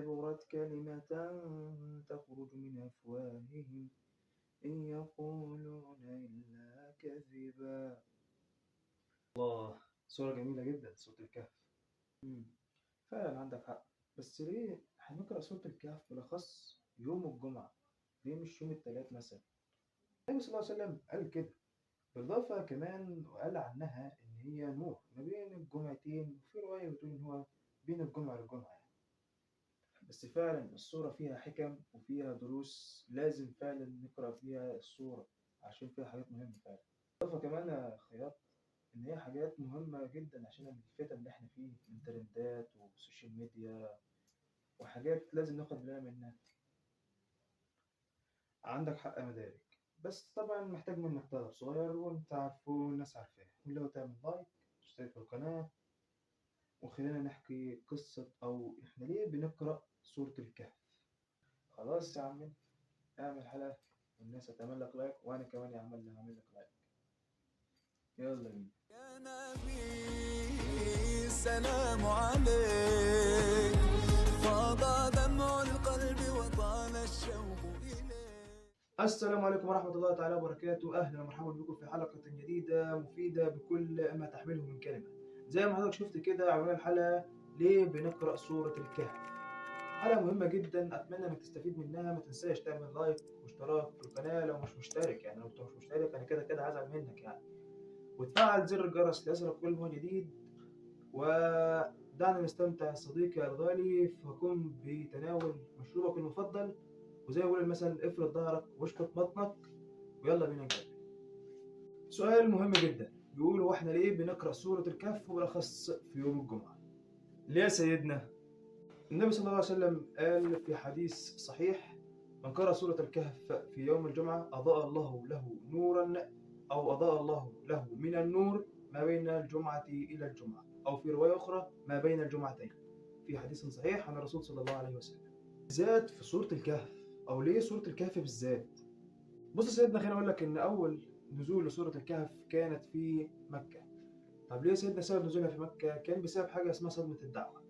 كبرت كلمة تخرج من أفواههم إن يقولون إلا كذبا. الله، سورة جميلة جدا سورة الكهف. مم. فعلا عندك حق. بس ليه هنقرأ سورة الكهف بالأخص يوم الجمعة؟ ليه مش يوم الثلاث مثلا؟ النبي صلى الله عليه وسلم قال كده. بالإضافة كمان وقال عنها إن هي نور ما بين الجمعتين، وفي رواية بتقول إن هو بين الجمعة للجمعة يعني. بس فعلا السورة فيها حكم وفيها دروس، لازم فعلا نقرأ فيها السورة عشان فيها حاجات مهمة فعلا. بالإضافة كمان يا خياط إن هي حاجات مهمة جدا عشان الفتن اللي إحنا فيه من ترندات وسوشيال ميديا وحاجات لازم ناخد بالنا منها. عندك حق يا مدارك، بس طبعا محتاج منك طلب صغير وانت عارفه والناس عارفاه، واللي هو تعمل لايك واشترك في القناة. وخلينا نحكي قصة أو إحنا ليه بنقرأ سورة الكهف. خلاص يا عمي، اعمل حلقة والناس هتعمل لك لايك وأنا كمان يا عم اللي هعمل لك لايك. يلا بينا. يا نبي سلام عليك، فاض دمع القلب وطال الشوق إليك. السلام عليكم ورحمة الله تعالى وبركاته. أهلا ومرحبا بكم في حلقة جديدة مفيدة بكل ما تحمله من كلمة. زي ما حضرتك شفت كده عنوان الحلقة ليه بنقرأ سورة الكهف. حلقة مهمة جدا، أتمنى إنك تستفيد منها. ما تنساش تعمل لايك واشتراك في القناة لو مش مشترك، يعني لو أنت مش مشترك أنا كده كده هزعل منك يعني. وتفعل زر الجرس ليصلك كل ما هو جديد. ودعنا نستمتع صديقي الغالي، فقم بتناول مشروبك المفضل، وزي ما بيقول المثل افرد ظهرك واشقط بطنك، ويلا بينا نكمل. سؤال مهم جدا بيقول هو احنا ليه بنقرأ سورة الكهف وبالأخص في يوم الجمعة؟ ليه يا سيدنا؟ النبي صلى الله عليه وسلم قال في حديث صحيح: من قرأ سورة الكهف في يوم الجمعة أضاء الله له نورا، أو أضاء الله له من النور ما بين الجمعة إلى الجمعة، أو في رواية أخرى ما بين الجمعتين، في حديث صحيح عن الرسول صلى الله عليه وسلم. بالذات في سورة الكهف، أو ليه سورة الكهف بالذات؟ بص يا سيدنا، خليني أقول لك إن أول نزول لسورة الكهف كانت في مكة. طب ليه يا سيدنا سبب نزولها في مكة؟ كان بسبب حاجة اسمها صدمة الدعوة.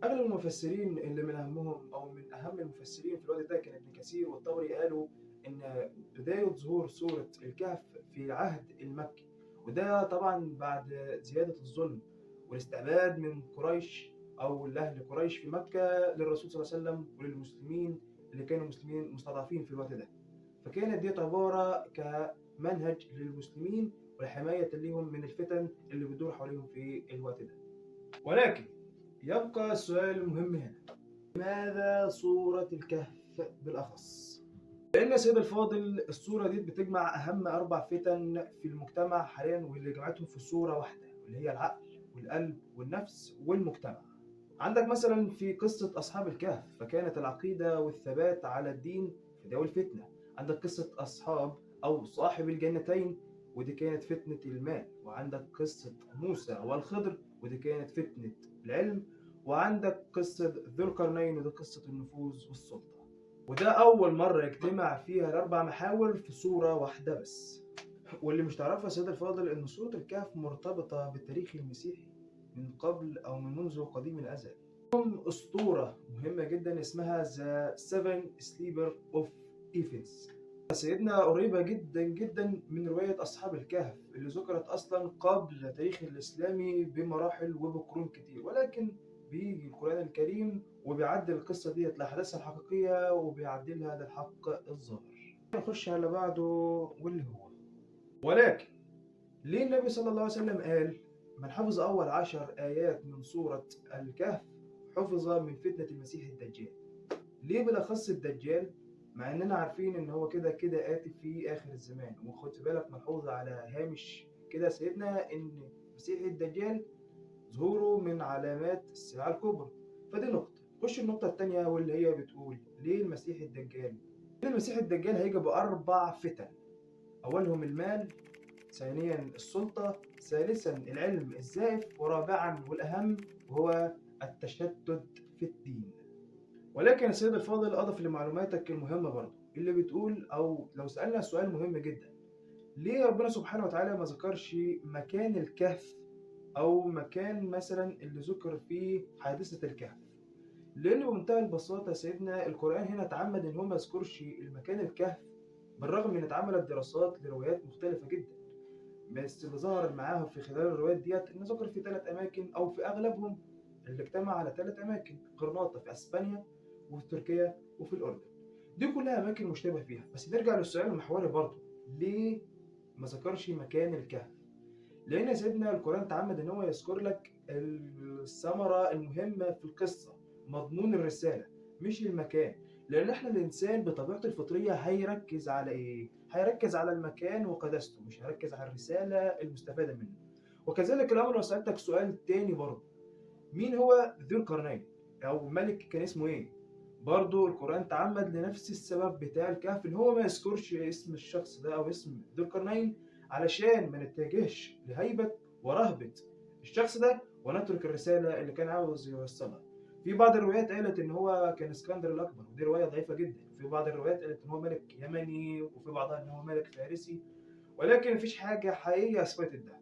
أغلب المفسرين اللي من أهمهم أو من أهم المفسرين في الوقت ده كان ابن كثير والطبري قالوا إن بداية ظهور سورة الكهف في العهد المكي، وده طبعا بعد زيادة الظلم والاستعباد من قريش أو لأهل قريش في مكة للرسول صلى الله عليه وسلم وللمسلمين اللي كانوا مسلمين مستضعفين في الوقت ده. فكانت دي عبارة كمنهج للمسلمين وحماية لهم من الفتن اللي بتدور حواليهم في الوقت ده. ولكن يبقى السؤال المهم هنا: لماذا سورة الكهف بالأخص؟ لأن يا سيد الفاضل السورة دي بتجمع أهم 4 فتن في المجتمع حاليا، واللي جمعتهم في سورة واحدة، واللي هي العقل والقلب والنفس والمجتمع. عندك مثلا في قصة أصحاب الكهف، فكانت العقيدة والثبات على الدين في دول فتنة. عندك قصة أصحاب أو صاحب الجنتين، ودي كانت فتنة المال. وعندك قصة موسى والخضر، ودي كانت فتنة العلم. وعندك قصة ذو القرنين، ودي قصة النفوذ والسلطة. وده أول مرة يجتمع فيها ال4 محاور في سورة واحدة بس. واللي مش تعرفها يا سيد الفاضل إن سورة الكهف مرتبطة بالتاريخ المسيحي من قبل أو من منذ قديم الأزل. أسطورة مهمة جدا اسمها The Seven Sleeper of Ephes. سيدنا قريبة جدا جدا من رواية أصحاب الكهف اللي ذكرت أصلا قبل التاريخ الإسلامي بمراحل وبقرون كتير، ولكن بيجي القرآن الكريم وبيعدل القصة ديت لأحداثها الحقيقية وبيعدلها للحق الظاهر. نخش على بعده واللي هو: ولكن ليه النبي صلى الله عليه وسلم قال من حفظ أول 10 آيات من سورة الكهف حفظ من فتنة المسيح الدجال؟ ليه بالأخص الدجال؟ مع إننا عارفين إن هو كده كده آتي في آخر الزمان. وخد بالك ملحوظة على هامش كده سيدنا إن مسيح الدجال ظهوره من علامات الساعة الكبرى. فدي نقطة. خش النقطة التانية واللي هي بتقول ليه المسيح الدجال؟ ليه المسيح الدجال هيجي ب4 فتن: أولهم المال، ثانيا السلطة، ثالثا العلم الزائف، ورابعا والأهم وهو التشتت في الدين. ولكن يا سيد الفاضل أضف لمعلوماتك المهمة برضو اللي بتقول، أو لو سألنا سؤال مهم جدا: ليه ربنا سبحانه وتعالى ما ذكرش مكان الكهف أو مكان مثلا اللي ذكر فيه حادثة الكهف؟ لأن بمنتهى البساطة سيدنا القرآن هنا اتعمد إن هو ما يذكرش المكان الكهف، بالرغم من اتعملت دراسات لروايات مختلفة جدا، بس اللي ظهر معاهم في خلال الروايات ديت إن ذكر في 3 أماكن أو في أغلبهم اللي اجتمع على 3 أماكن: غرناطة في أسبانيا، وفي تركيا، وفي الأردن. دي كلها أماكن مشتبه فيها. بس نرجع للسؤال المحوري برضه، ليه ما ذكرش مكان الكهف؟ لأن سيدنا القرآن تعمد إن هو يذكر لك الثمرة المهمة في القصة، مضمون الرسالة، مش المكان. لأن إحنا الإنسان بطبيعته الفطرية هيركز على إيه؟ هيركز على المكان وقدسته، مش هيركز على الرسالة المستفادة منه. وكذلك الأمر لو سألتك سؤال تاني برضه، مين هو ذو القرنين؟ أو ملك كان اسمه إيه؟ برضه القرآن تعمد لنفس السبب بتاع الكهف إن هو ما يذكرش اسم الشخص ده أو اسم ذو القرنين، علشان ما نتجهش لهيبة ورهبة الشخص ده ونترك الرسالة اللي كان عاوز يوصلها. في بعض الروايات قالت إن هو كان اسكندر الأكبر، ودي رواية ضعيفة جدا. وفي بعض الروايات قالت إن هو ملك يمني، وفي بعضها إن هو ملك فارسي، ولكن مفيش حاجة حقيقية أثبتت ده،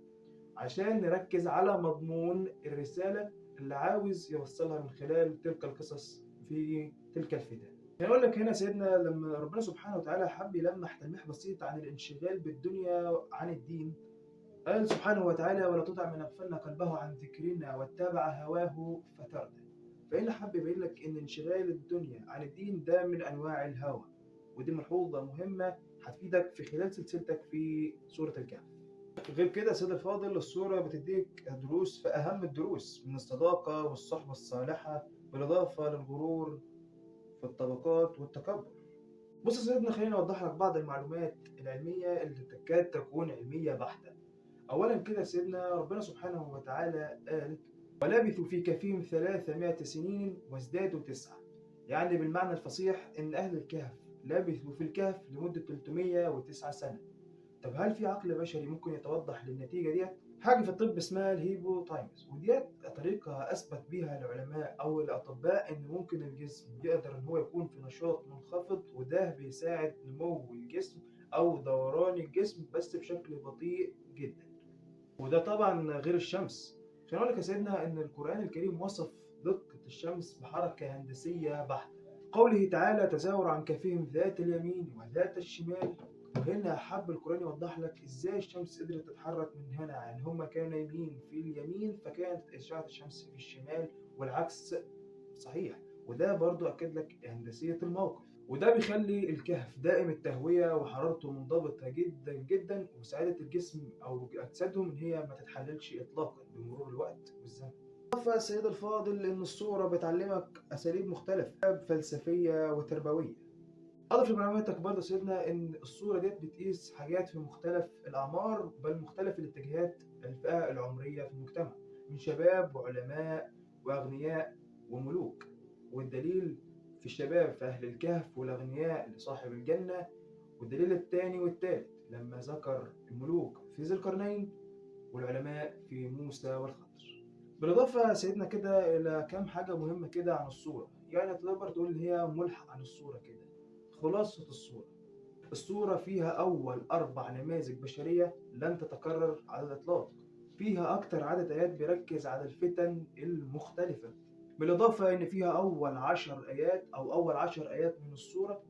عشان نركز على مضمون الرسالة اللي عاوز يوصلها من خلال تلك القصص في تلك الفتن. هنقول لك هنا سيدنا لما ربنا سبحانه وتعالى حب يلمح تلميح بسيط عن الانشغال بالدنيا عن الدين، قال سبحانه وتعالى: ولا تطع من اغفلنا قلبه عن ذكرنا واتبع هواه فتردى. فهنا حب يبين لك ان انشغال الدنيا عن الدين ده من انواع الهوى، ودي ملحوظة مهمة هتفيدك في خلال سلسلتك في سورة الكهف. غير كده يا سيدي الفاضل، الصورة بتديك دروس في أهم الدروس من الصداقة والصحبة الصالحة، بالإضافة للغرور في الطبقات والتكبر. بص يا سيدنا، خليني أوضح لك بعض المعلومات العلمية اللي تكاد تكون علمية بحتة. أولا كده يا سيدنا، ربنا سبحانه وتعالى قال: ولبثوا في كهفهم 300 سنين وازدادوا 9. يعني بالمعنى الفصيح إن أهل الكهف لبثوا في الكهف لمدة 309 سنة. طب هل في عقل بشري ممكن يتوضح للنتيجة ديت؟ حاجة في الطب اسمها الهيبو تايمز، وديت طريقة أثبت بيها العلماء أو الأطباء إن ممكن الجسم يقدر إن هو يكون في نشاط منخفض، وده بيساعد نمو الجسم أو دوران الجسم بس بشكل بطيء جدا. وده طبعا غير الشمس. خليني أقول لك يا سيدنا إن القرآن الكريم وصف دقة الشمس بحركة هندسية بحتة. قوله تعالى: تزاور عن كهفهم ذات اليمين وذات الشمال. وهنا حب القرآن يوضح لك ازاي الشمس قدرت تتحرك من هنا، يعني هما كانوا نايمين في اليمين فكانت إشعة الشمس في الشمال، والعكس صحيح. وده برضو أكد لك هندسية الموقف، وده بيخلي الكهف دائم التهوية وحرارته منضبطة جدا جدا، وسعادة الجسم أو أجسادهم إن هي ما تتحللش إطلاقا بمرور الوقت والزمن. فالسيد الفاضل إن الصورة بتعلمك أساليب مختلفة فلسفية وتربوية. أضف لمعلوماتك برضه سيدنا إن الصورة ديت بتقيس حاجات في مختلف الأعمار، بل مختلف الاتجاهات الفئة العمرية في المجتمع، من شباب وعلماء وأغنياء وملوك. والدليل في الشباب في أهل الكهف، والأغنياء لصاحب الجنة. والدليل الثاني والثالث لما ذكر الملوك في ذي القرنين، والعلماء في موسى والخضر. بالإضافة سيدنا كده إلى كام حاجة مهمة كده عن الصورة، يعني تقدر تقول هي ملحق عن الصورة كده. خلاصة الصورة: الصورة فيها أول 4 نماذج بشرية لن تتكرر على الإطلاق، فيها أكتر عدد آيات بيركز على الفتن المختلفة، بالإضافة إن فيها أول 10 آيات أو أول 10 آيات من الصورة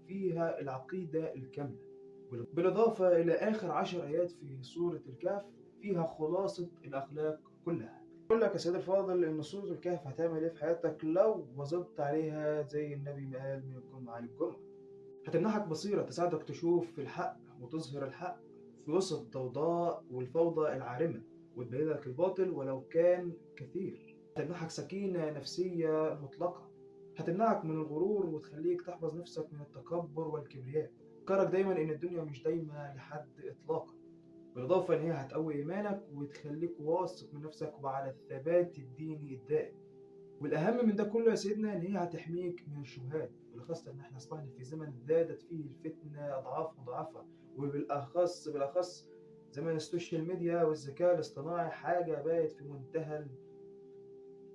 فيها العقيدة الكاملة، بالإضافة إلى آخر 10 آيات في سورة الكهف فيها خلاصة الأخلاق كلها. أقول لك يا سيدي الفاضل إن سورة الكهف هتعمل إيه في حياتك لو واظبت عليها زي النبي ما قال من الجمعة للجمعة. هتمنحك بصيرة تساعدك تشوف في الحق وتظهر الحق في وسط الضوضاء والفوضى العارمة، وتبين لك الباطل ولو كان كثير. هتمنحك سكينة نفسية مطلقة، هتمنعك من الغرور وتخليك تحفظ نفسك من التكبر والكبرياء. فكرك دايما إن الدنيا مش دايما لحد إطلاقا، بالإضافة إن هي هتقوي إيمانك وتخليك واثق من نفسك وعلى الثبات الديني الدائم. والأهم من ده كله يا سيدنا إن هي هتحميك من الشبهات، بالأخص إن إحنا أصبحنا في زمن زادت فيه الفتنة أضعاف مضاعفة، وبالأخص زمن السوشيال ميديا والذكاء الاصطناعي، حاجة بقت في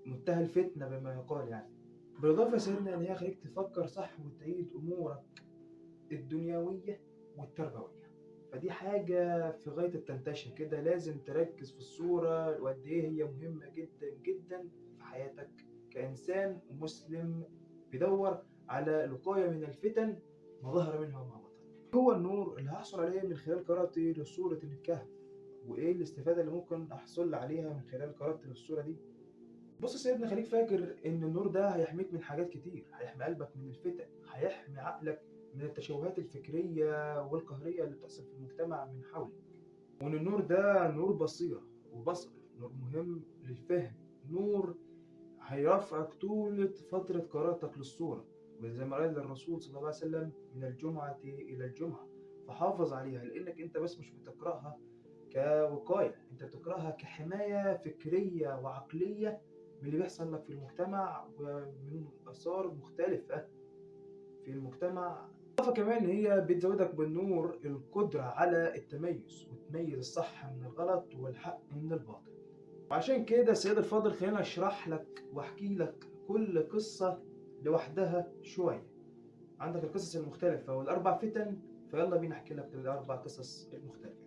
منتهى الفتنة بما يقال يعني. بالإضافة يا سيدنا إن هي خليك تفكر صح وتعيد أمورك الدنيوية والتربوية. فدي حاجة في غاية التنتشر كده، لازم تركز في الصورة وقد إيه هي مهمة جدا جدا في حياتك كإنسان مسلم بيدور على الوقاية من الفتن ما ظهر منها وما بطن. هو النور اللي هحصل عليه من خلال قراءتي لسورة الكهف، وإيه الاستفادة اللي ممكن أحصل عليها من خلال قراءتي للسورة دي؟ بص يا سيدنا، خليك فاكر إن النور ده هيحميك من حاجات كتير، هيحمي قلبك من الفتن، هيحمي عقلك من التشوهات الفكرية والقهرية اللي بتحصل في المجتمع من حولك. وإن النور ده نور بصيرة وبصر، نور مهم للفهم، نور هيرافقك طول فترة قراءتك للسورة. وزي ما قال الرسول صلى الله عليه وسلم: من الجمعة إلى الجمعة، فحافظ عليها، لأنك أنت بس مش بتقرأها كوقاية، أنت بتقرأها كحماية فكرية وعقلية من اللي بيحصل لك في المجتمع ومن آثار مختلفة في المجتمع. إضافة كمان هي بتزودك بالنور القدرة على التميز، وتميز الصح من الغلط والحق من الباطل. وعشان كده سيد الفاضل، خلينا اشرح لك واحكي لك كل قصة لوحدها شوية. عندك القصص المختلفة والأربع فتن، فيلا بينا احكي لك الأربع قصص المختلفة.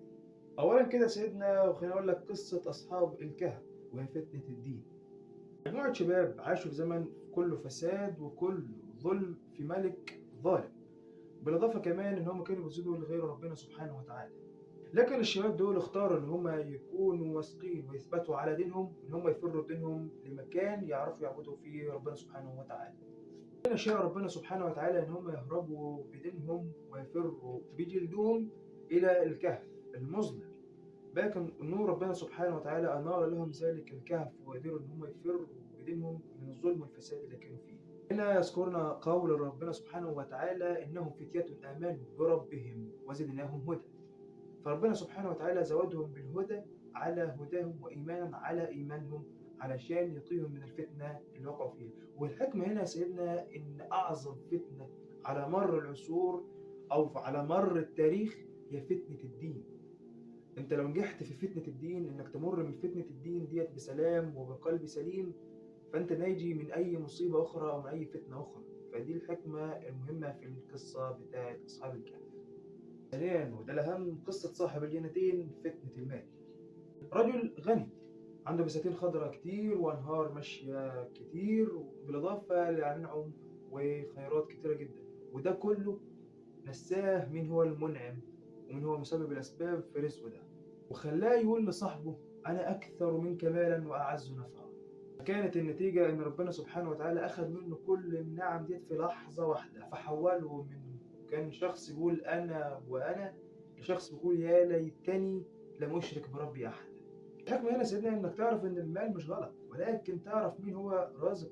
أولا كده سيدنا، وخلينا أقول لك قصة أصحاب الكهف وهي فتنة الدين. مجموعة شباب عاشوا في زمن كله فساد وكله ظلم في ملك ظالم، بالإضافة كمان إن هم كانوا بيسجدوا لغير ربنا سبحانه وتعالى. لكن الشباب دول اختاروا ان هم يكونوا واثقين ويثبتوا على دينهم، ان هم يفروا دينهم لمكان يعرفوا يعبدوا فيه ربنا سبحانه وتعالى. كان شاء ربنا سبحانه وتعالى ان هم يهربوا بدينهم ويفروا بجلدهم الى الكهف المظلم، لكن نور ربنا سبحانه وتعالى انار لهم ذلك الكهف وقدروا ان هم يفروا بدينهم من الظلم والفساد اللي كانوا فيه. هنا يذكرنا قول ربنا سبحانه وتعالى: انهم فتية امنوا بربهم وزدناهم هدى. فربنا سبحانه وتعالى زودهم بالهدى على هداهم وإيمانا على إيمانهم، علشان يقيهم من الفتنة اللي وقعوا فيها. والحكمة هنا يا سيدنا إن أعظم فتنة على مر العصور أو على مر التاريخ هي فتنة الدين. أنت لو نجحت في فتنة الدين، إنك تمر من فتنة الدين ديت بسلام وبقلب سليم، فأنت ناجي من أي مصيبة أخرى أو من أي فتنة أخرى. فدي الحكمة المهمة في القصة بتاعت أصحاب الكهف. ثانيا، وده الأهم، قصة صاحب الجنتين، فتنة المال. رجل غني عنده بساتين خضراء كتير وأنهار ماشية كتير، بالإضافة لنعم وخيرات كتيرة جدا، وده كله نساه مين هو المنعم ومين هو مسبب الأسباب في رزقه ده، وخلاه يقول لصاحبه: أنا أكثر منك مالا وأعز نفرا. كانت النتيجة إن ربنا سبحانه وتعالى أخذ منه كل النعم ديت في لحظة واحدة، فحوله من كان شخص يقول أنا وأنا لشخص بيقول يا ليتني لم أشرك بربي أحد. الحكمة هنا سيدنا إنك تعرف إن المال مش غلط، ولكن تعرف مين هو رازق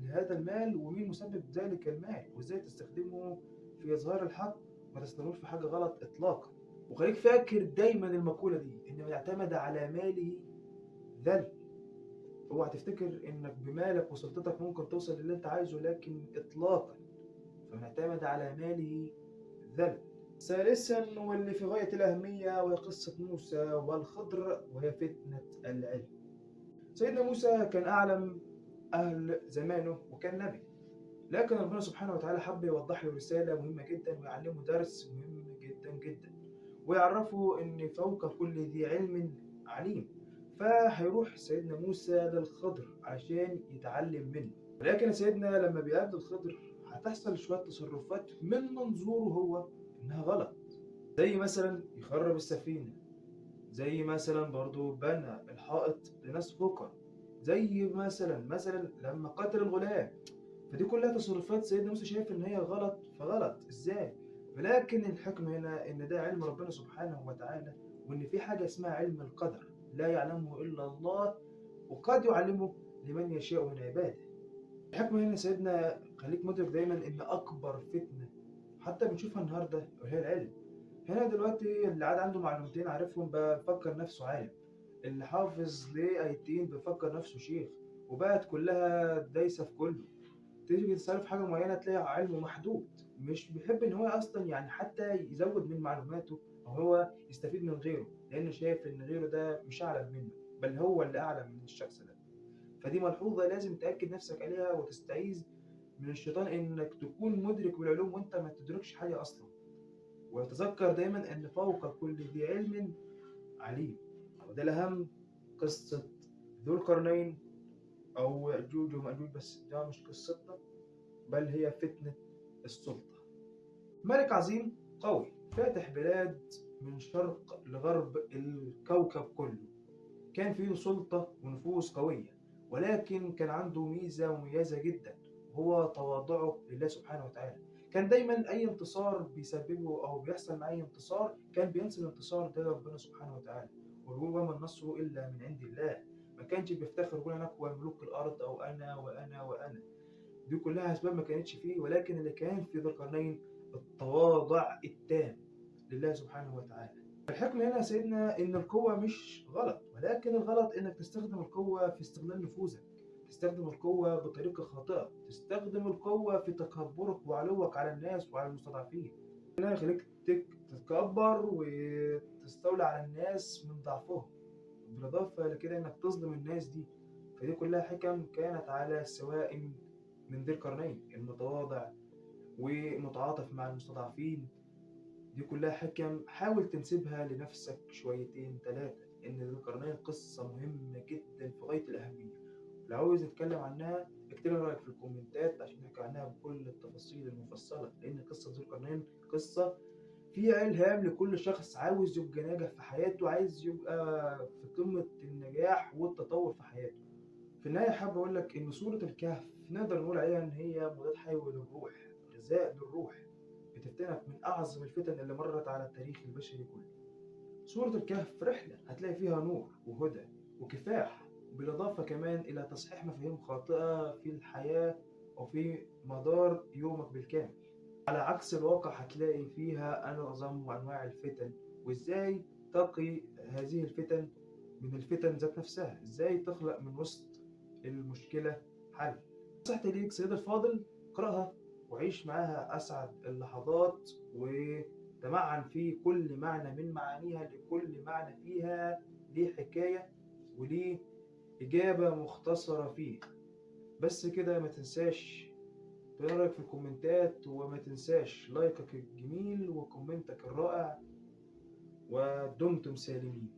هذا المال ومين مسبب ذلك المال، وإزاي تستخدمه في إظهار الحق، ما تستخدموش في حاجة غلط إطلاقا. وخليك فاكر دايما المقولة دي: إن من اعتمد على ماله ذل. اوعى تفتكر انك بمالك وسلطتك ممكن توصل للي انت عايزه، لكن اطلاقا. فمن اعتمد على ماله ذل. ثالثا، واللي في غاية الأهمية، وهي قصة موسى والخضر وهي فتنة العلم. سيدنا موسى كان أعلم أهل زمانه وكان نبي، لكن ربنا سبحانه وتعالى حب يوضح له رسالة مهمة جدا ويعلمه درس مهم جدا جدا، ويعرفه إن فوق كل ذي علم عليم. فهيروح سيدنا موسى للخضر عشان يتعلم منه. ولكن سيدنا لما بيقابل الخضر هتحصل شوية تصرفات من منظوره هو إنها غلط، زي مثلا يخرب السفينة، زي مثلا برضو بنى الحائط لناس فقراء، زي مثلا لما قتل الغلام. فدي كلها تصرفات سيدنا موسى شايف إن هي غلط، فغلط إزاي؟ ولكن الحكمة هنا إن ده علم ربنا سبحانه وتعالى، وإن في حاجة اسمها علم القدر لا يعلمه إلا الله، وقد يعلمه لمن يشاء من عباده. الحكمة هنا سيدنا خليك مدرك دايما إن أكبر فتنة حتى بنشوفها النهاردة وهي العلم. هنا دلوقتي اللي عاد عنده معلومتين عارفهم بفكر نفسه عالم، اللي حافظ ليه آيتين بفكر نفسه شيخ، وبقت كلها دايسة في كله. تيجي تسأله في حاجة معينة تلاقي علمه محدود، مش بيحب إن هو أصلا يعني حتى يزود من معلوماته أو هو يستفيد من غيره، لأنه شايف إن غيره ده مش أعلم منه، بل هو اللي أعلم من الشخص ده. فدي ملحوظة لازم تأكد نفسك عليها وتستعيذ من الشيطان إنك تكون مدرك بالعلوم وأنت ما تدركش حاجة أصلا. وتذكر دايما أن فوق كل ذي علم عليم. وده الأهم، قصة ذو القرنين أو يأجوج ومأجوج، بس ده مش قصتنا، بل هي فتنة السلطة. ملك عظيم قوي فاتح بلاد من شرق لغرب الكوكب كله، كان فيه سلطة ونفوذ قوية، ولكن كان عنده ميزة مميزة جدا، وهو تواضعه لله سبحانه وتعالى. كان دايما أي انتصار بيسببه أو بيحصل مع أي انتصار كان بينسب الانتصار ده لربنا سبحانه وتعالى، ويقول وما النصر إلا من عند الله. ما كانش بيفتخر يقول أنا أقوى ملوك الأرض أو أنا وأنا وأنا، دي كلها أسباب ما كانتش فيه، ولكن اللي كان في ذو القرنين التواضع التام لله سبحانه وتعالى. الحكمة هنا يا سيدنا إن القوة مش غلط، ولكن الغلط إنك تستخدم القوة في استغلال نفوذك، تستخدم القوة بطريقة خاطئة، تستخدم القوة في تكبرك وعلوك على الناس وعلى المستضعفين. هنا يخليك تتكبر وتستولي على الناس من ضعفهم، بالإضافة لكده إنك تظلم الناس دي. فدي كلها حكم كانت على سواء من ذي القرنين المتواضع ومتعاطف مع المستضعفين. دي كلها حكم حاول تنسبها لنفسك شويتين ثلاثة، إن ذو القرنين قصة مهمة جدا في غاية الأهمية. لو عاوز نتكلم عنها اكتب لي رأيك في الكومنتات عشان نحكي عنها بكل التفاصيل المفصلة، لأن قصة ذو القرنين قصة فيها إلهام لكل شخص عاوز يبقى ناجح في حياته، عايز يبقى في قمة النجاح والتطور في حياته. في النهاية حابب أقول لك إن سورة الكهف نقدر نقول عليها إن هي مضاد حيوي للروح، غذاء للروح، بتفتنك من أعظم الفتن اللي مرت على التاريخ البشري كله. سورة الكهف رحلة هتلاقي فيها نور وهدى وكفاح، بالإضافة كمان إلى تصحيح مفاهيم خاطئة في الحياة وفي مدار يومك بالكامل. على عكس الواقع هتلاقي فيها أعظم وأنواع الفتن، وإزاي تقي هذه الفتن من الفتن ذات نفسها، إزاي تخلق من وسط المشكلة حل. نصيحتي ليك سيد الفاضل، اقرأها وعيش معاها أسعد اللحظات، وتمعن في كل معنى من معانيها، لكل معنى فيها ليه حكاية وليه إجابة مختصرة فيه. بس كده، ما تنساش تقول رأيك في الكومنتات، وما تنساش لايكك الجميل وكومنتك الرائع، ودمتم سالمين.